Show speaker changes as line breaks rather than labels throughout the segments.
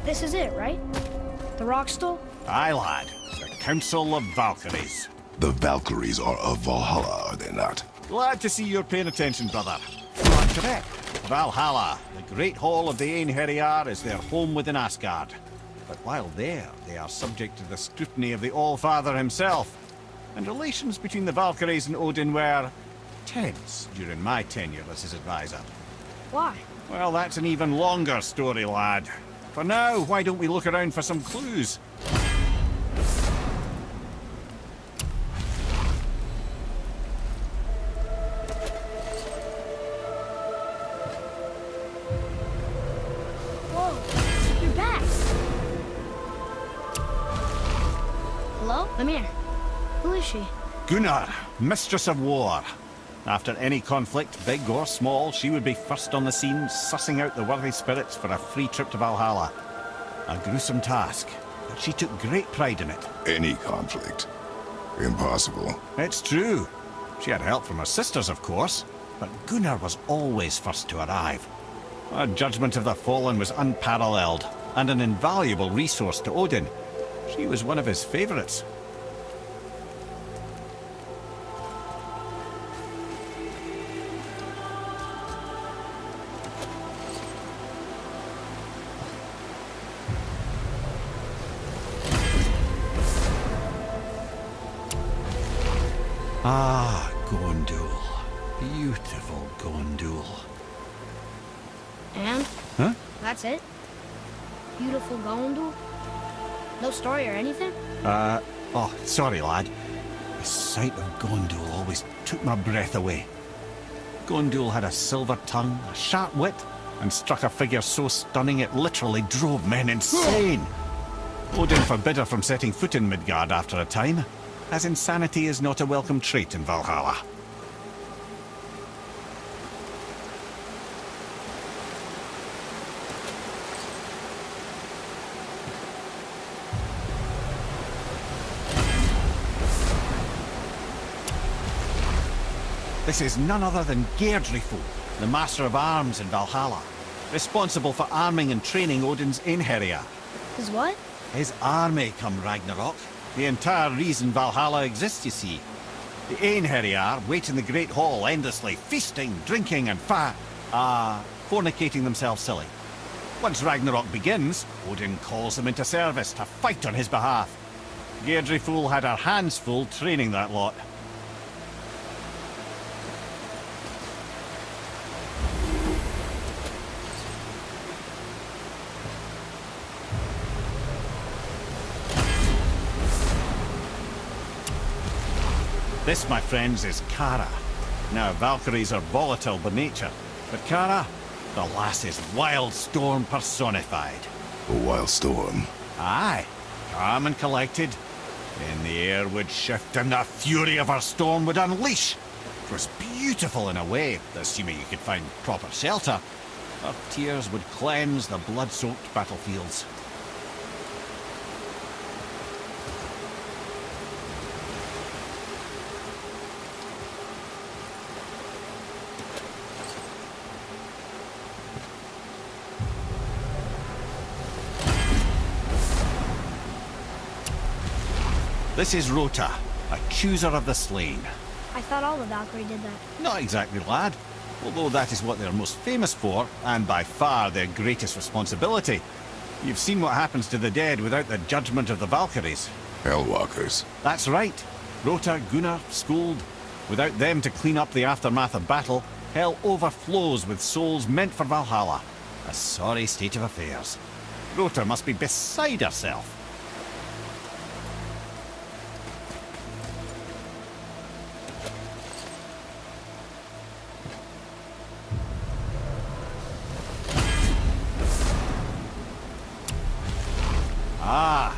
This is it, right? The rock stool?
Aye, lad. The Council of Valkyries.
The Valkyries are of Valhalla, are they not?
Glad to see you're paying attention, brother. You are correct. Valhalla, the great hall of the Einherjar, is their home within Asgard. But while there, they are subject to the scrutiny of the All-Father himself. And relations between the Valkyries and Odin were tense during my tenure as his advisor.
Why?
Well, that's an even longer story, lad. For now, why don't we look around for some clues?
Whoa, you're back. Hello? Lemire. Who is she?
Gunnar, Mistress of War. After any conflict, big or small, she would be first on the scene, sussing out the worthy spirits for a free trip to Valhalla. A gruesome task, but she took great pride in it.
Any conflict. Impossible.
It's true. She had help from her sisters, of course, but Gunnar was always first to arrive. Her judgment of the fallen was unparalleled, and an invaluable resource to Odin. She was one of his favourites. Ah, Gondul. Beautiful Gondul.
And?
Huh?
That's it? Beautiful Gondul? No story or anything?
Oh, sorry, lad. The sight of Gondul always took my breath away. Gondul had a silver tongue, a sharp wit, and struck a figure so stunning it literally drove men insane. Odin forbid her from setting foot in Midgard after a time, as insanity is not a welcome trait in Valhalla. This is none other than Gerdley, the Master of Arms in Valhalla, responsible for arming and training Odin's Einherjar.
Is what?
His army come Ragnarok. The entire reason Valhalla exists, you see. The Einherjar wait in the Great Hall endlessly, feasting, drinking, and fornicating themselves silly. Once Ragnarok begins, Odin calls them into service to fight on his behalf. Gerdley had her hands full training that lot. This, my friends, is Kara. Now, Valkyries are volatile by nature, but Kara, the lass is Wild Storm personified.
A wild storm.
Aye, calm and collected. Then the air would shift and the fury of her storm would unleash. It was beautiful in a way, assuming you could find proper shelter. Her tears would cleanse the blood-soaked battlefields. This is Rota, accuser of the slain.
I thought all the Valkyrie did that.
Not exactly, lad. Although that is what they're most famous for, and by far their greatest responsibility. You've seen what happens to the dead without the judgment of the Valkyries.
Hellwalkers.
That's right. Rota, Gunnar, Skuld. Without them to clean up the aftermath of battle, hell overflows with souls meant for Valhalla. A sorry state of affairs. Rota must be beside herself. Ah,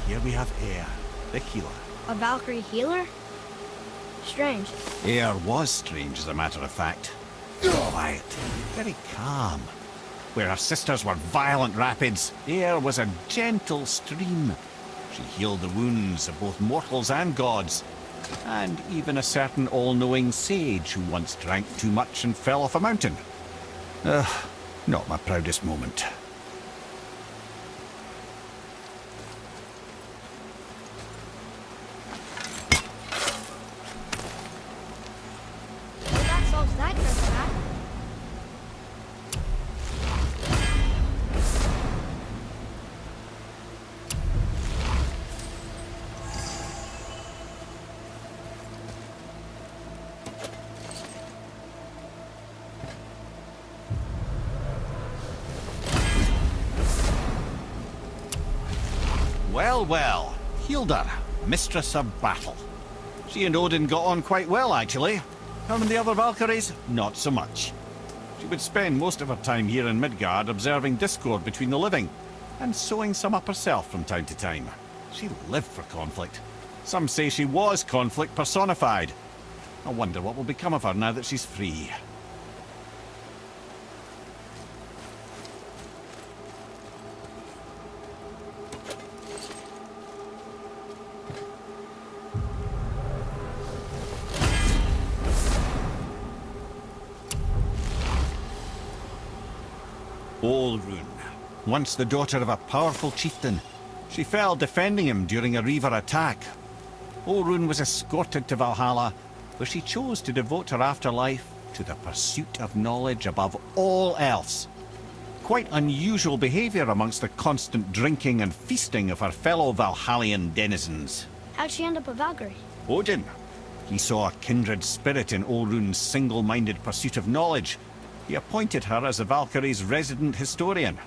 here we have Air, the healer.
A Valkyrie healer? Strange.
Air was strange, as a matter of fact. Quiet, very calm. Where her sisters were violent rapids, Air was a gentle stream. She healed the wounds of both mortals and gods, and even a certain all-knowing sage who once drank too much and fell off a mountain. Not my proudest moment. Well, well. Hilda, mistress of battle. She and Odin got on quite well, actually. Her and the other Valkyries, not so much. She would spend most of her time here in Midgard observing discord between the living, and sewing some up herself from time to time. She lived for conflict. Some say she was conflict personified. I wonder what will become of her now that she's free. Orun, once the daughter of a powerful chieftain. She fell defending him during a Reaver attack. Orun was escorted to Valhalla, where she chose to devote her afterlife to the pursuit of knowledge above all else. Quite unusual behaviour amongst the constant drinking and feasting of her fellow Valhallian denizens.
How'd she end up a Valkyrie?
Odin. He saw a kindred spirit in Orun's single-minded pursuit of knowledge. He appointed her as the Valkyrie's resident historian.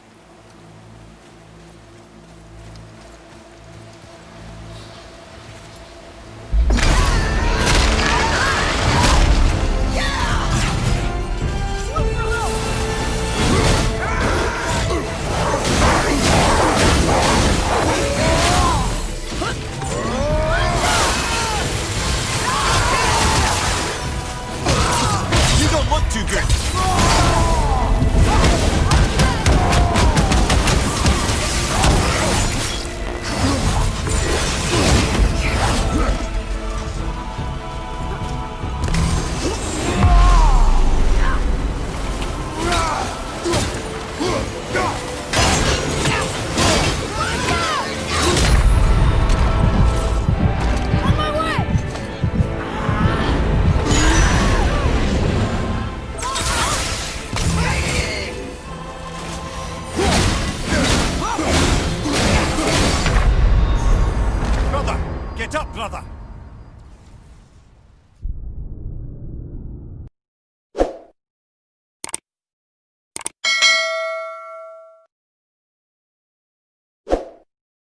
You don't look too good!
Get up, brother!